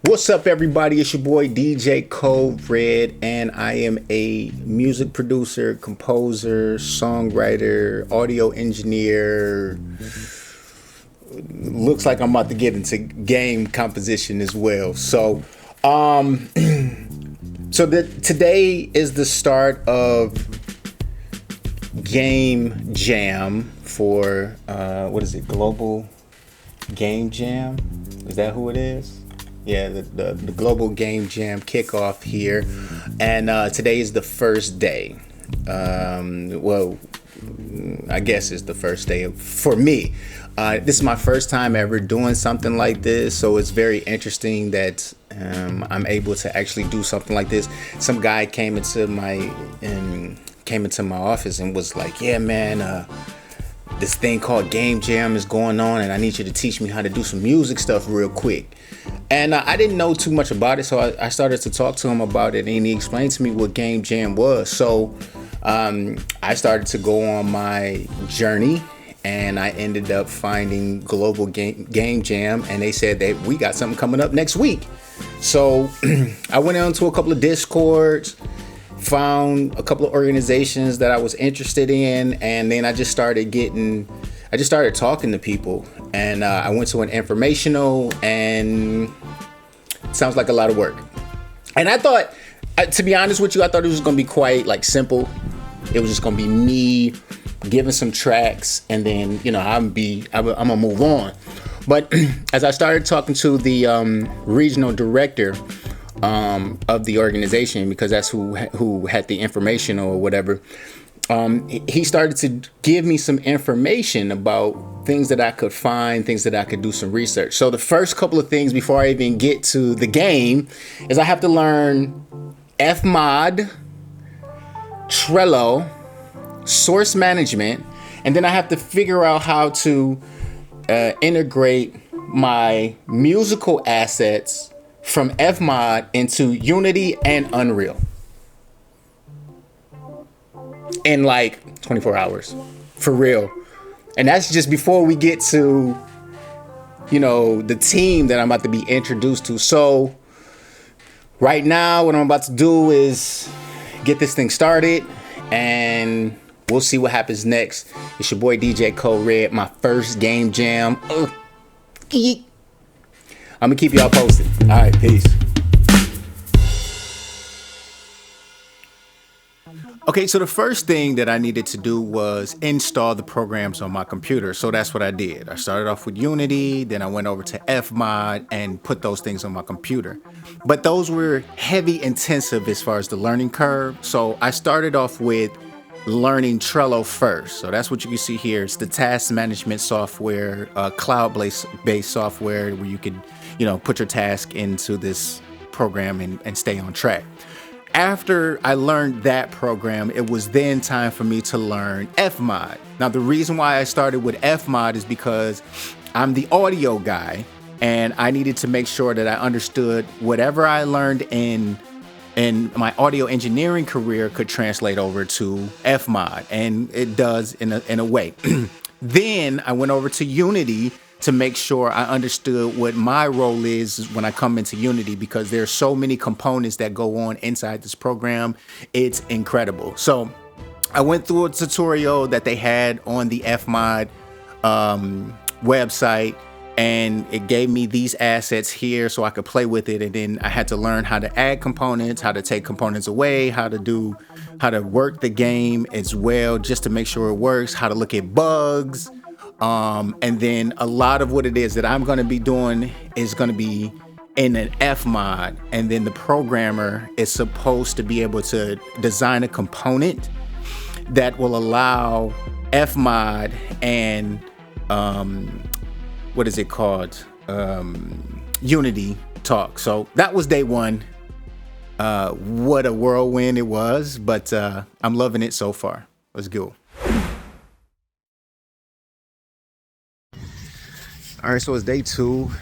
What's up, everybody? It's your boy DJ Code Red, and I am a music producer, composer, songwriter, audio engineer. Looks like I'm about to get into game composition as well. Today is the start of Game Jam for what is it? Global Game Jam? Is that who it is? Yeah, the Global Game Jam kickoff here, and today is the first day. Well, I guess it's the first day for me. This is my first time ever doing something like this, so it's very interesting that I'm able to actually do something like this. Some guy came into my office and was like, "Yeah, man, this thing called Game Jam is going on, and I need you to teach me how to do some music stuff real quick." And I didn't know too much about it, so I started to talk to him about it, and he explained to me what Game Jam was. So I started to go on my journey, and I ended up finding Global Game Jam, and they said that we got something coming up next week. So I went on to a couple of Discords, found a couple of organizations that I was interested in, and then I just started talking to people, and I went to an informational, and it sounds like a lot of work. And I thought, to be honest with you, I thought it was going to be quite simple. It was just going to be me giving some tracks, and then I'm gonna move on. But as I started talking to the regional director of the organization, because that's who had the informational or whatever, he started to give me some information about things that I could find, things that I could do some research. So the first couple of things before I even get to the game is I have to learn Fmod, Trello, source management, and then I have to figure out how to integrate my musical assets from Fmod into Unity and Unreal in 24 hours, for real. And that's just before we get to the team that I'm about to be introduced to. So right now what I'm about to do is get this thing started, and we'll see what happens next. It's your boy DJ Code Red, my first Game Jam. I'm gonna keep y'all posted. All right, peace. Okay, so the first thing that I needed to do was install the programs on my computer. So that's what I did. I started off with Unity, then I went over to Fmod and put those things on my computer. But those were heavy intensive as far as the learning curve. So I started off with learning Trello first. So that's what you can see here. It's the task management software, cloud-based software where you could, put your task into this program and stay on track. After I learned that program, it was then time for me to learn Fmod. Now, the reason why I started with Fmod is because I'm the audio guy, and I needed to make sure that I understood whatever I learned in my audio engineering career could translate over to Fmod, and it does in a way. Then I went over to Unity to make sure I understood what my role is when I come into Unity, because there's so many components that go on inside this program. It's incredible. So I went through a tutorial that they had on the Fmod website, and it gave me these assets here so I could play with it. And then I had to learn how to add components, how to take components away, how to work the game as well, just to make sure it works, how to look at bugs. And then a lot of what it is that I'm going to be doing is going to be in an Fmod. And then the programmer is supposed to be able to design a component that will allow Fmod and, what is it called? Unity talk. So that was day one. What a whirlwind it was, but I'm loving it so far. Let's go. All right, so it's day two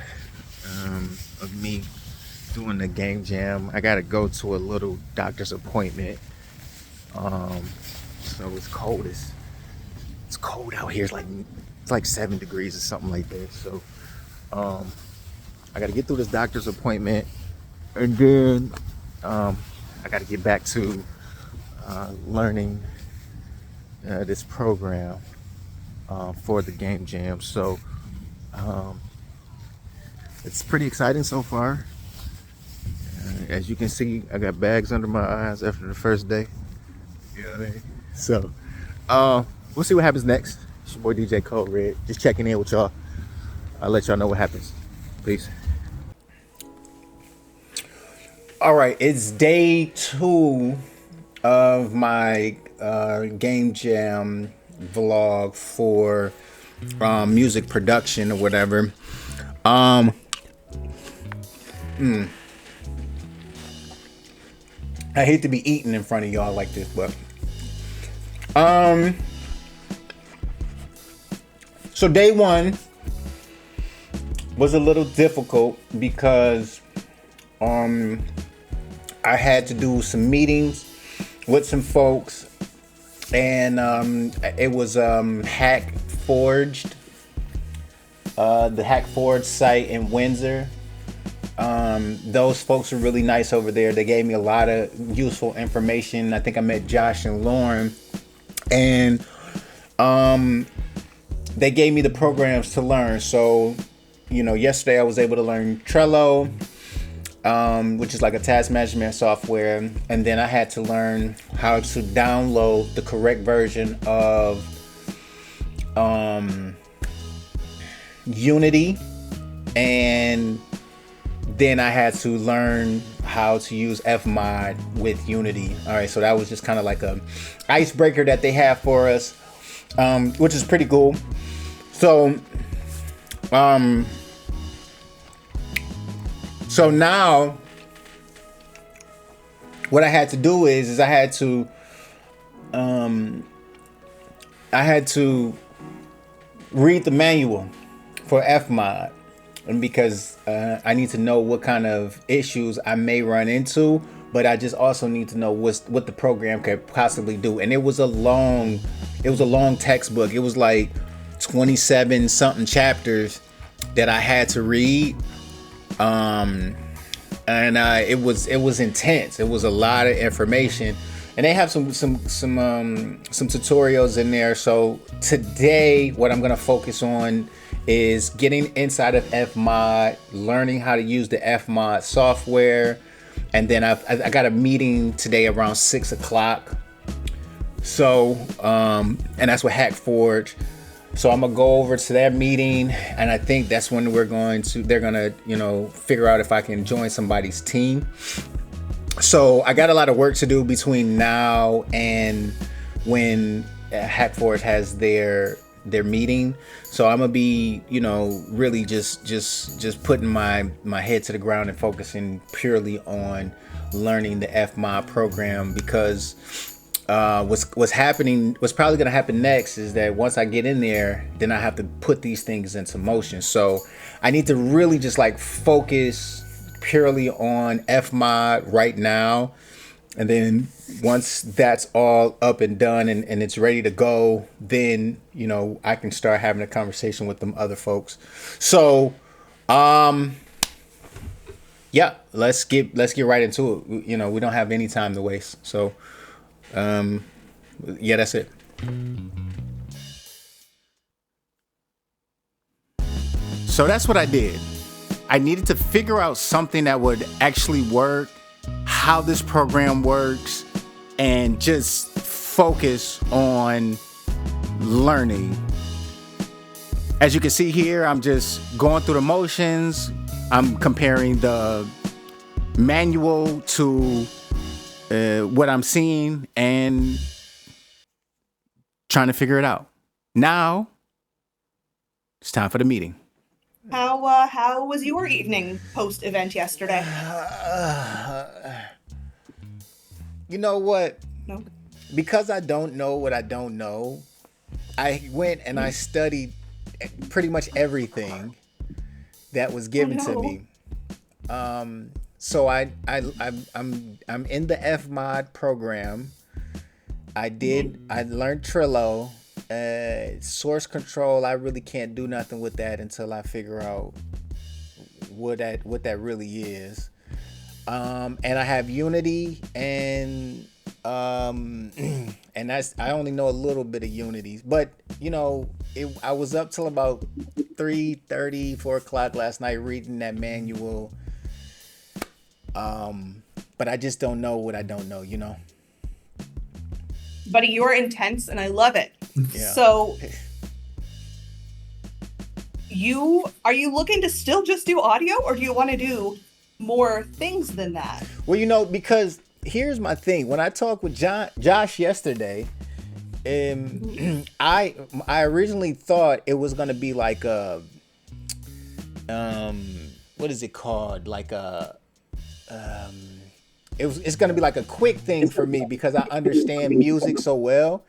of me doing the Game Jam. I gotta go to a little doctor's appointment. So it's cold. It's cold out here. It's like 7 degrees or something like that. So I got to get through this doctor's appointment, and then I got to get back to learning this program for the Game Jam. So it's pretty exciting so far. As you can see, I got bags under my eyes after the first day. You know what I mean? So we'll see what happens next. It's your boy DJ Code Red, just checking in with y'all. I'll let y'all know what happens. Peace. All right, it's day 2 of my Game Jam vlog for music production or whatever. I hate to be eating in front of y'all like this, but so day 1 was a little difficult because I had to do some meetings with some folks, and it was Hack Forged, the Hack Forged site in Windsor. Those folks are really nice over there. They gave me a lot of useful information. I think I met Josh and Lauren, and they gave me the programs to learn. So, you know, yesterday I was able to learn Trello, which is like a task management software, and then I had to learn how to download the correct version of Unity, and then I had to learn how to use Fmod with Unity. All right, so that was just kind of like a icebreaker that they have for us, which is pretty cool. So, so now what I had to do is I had to read the manual for Fmod. And because I need to know what kind of issues I may run into, but I just also need to know what the program could possibly do. And it was a long textbook. It was like 27 something chapters that I had to read. And it was intense. It was a lot of information, and they have some tutorials in there. So today, what I'm gonna focus on is getting inside of Fmod, learning how to use the Fmod software, and then I got a meeting today around 6 o'clock. So and that's with Hack Forge. So I'm gonna go over to that meeting, and I think that's when they're gonna, you know, figure out if I can join somebody's team. So I got a lot of work to do between now and when Hack Forge has their meeting. So I'm gonna be, you know, really just putting my head to the ground and focusing purely on learning the Fmod program, because what's probably gonna happen next is that once I get in there, then I have to put these things into motion. So I need to really just like focus purely on Fmod right now, and then once that's all up and done and it's ready to go, then, you know, I can start having a conversation with them other folks. So yeah, let's get right into it. You know, we don't have any time to waste. So yeah, that's it. So that's what I did. I needed to figure out something that would actually work, how this program works, and just focus on learning. As you can see here, I'm just going through the motions. I'm comparing the manual to what I'm seeing and trying to figure it out. Now, it's time for the meeting. How was your evening post-event yesterday? You know what? No. Because I don't know what I don't know, I went and I studied pretty much everything that was given to me. So I'm in the Fmod program. I learned Trello. Source control, I really can't do nothing with that until I figure out what that really is. And I have Unity um, and that's I only know a little bit of Unity, but I was up till about 3:30, 4 o'clock last night reading that manual. But I just don't know what I don't know. Buddy, you're intense and I love it. Yeah. So are you looking to still just do audio or do you want to do more things than that? Well, because here's my thing. When I talked with Josh yesterday, I originally thought it was gonna be like a what is it called? Like it's gonna be like a quick thing for me because I understand music so well.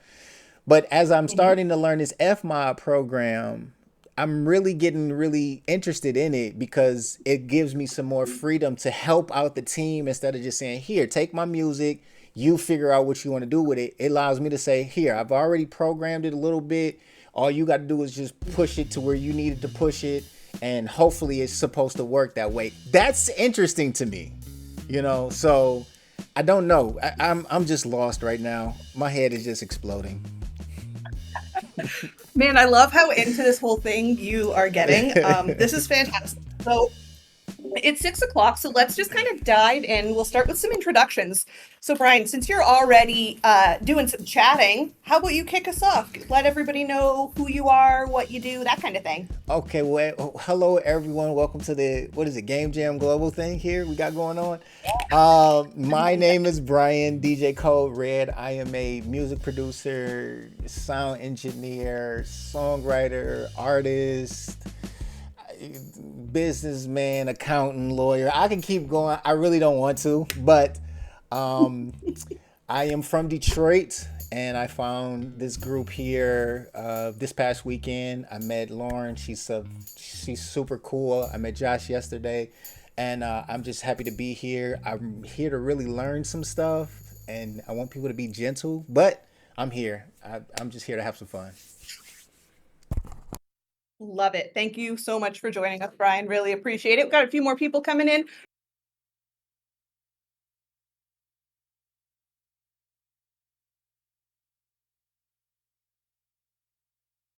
But as I'm Mhm. starting to learn this FMOD program, I'm really getting really interested in it because it gives me some more freedom to help out the team instead of just saying, here, take my music, you figure out what you want to do with it. It allows me to say, here, I've already programmed it a little bit. All you got to do is just push it to where you needed to push it. And hopefully it's supposed to work that way. That's interesting to me. So I don't know. I'm just lost right now. My head is just exploding. Man, I love how into this whole thing you are getting. This is fantastic. So it's 6 o'clock, so let's just kind of dive in. We'll start with some introductions. So, Brian, since you're already doing some chatting, how about you kick us off? Let everybody know who you are, what you do, that kind of thing. Okay, well, hello everyone. Welcome to the what is it, Game Jam Global thing here we got going on. My name is Brian DJ Code Red. I am a music producer, sound engineer, songwriter, artist, businessman, accountant, lawyer. I can keep going. I really don't want to, but um, I am from Detroit, and I found this group here this past weekend. I met Lauren. She's super cool. I met Josh yesterday, and I'm just happy to be here. I'm here to really learn some stuff, and I want people to be gentle, but I'm here. I'm just here to have some fun. Love it. Thank you so much for joining us, Brian. Really appreciate it. We've got a few more people coming in.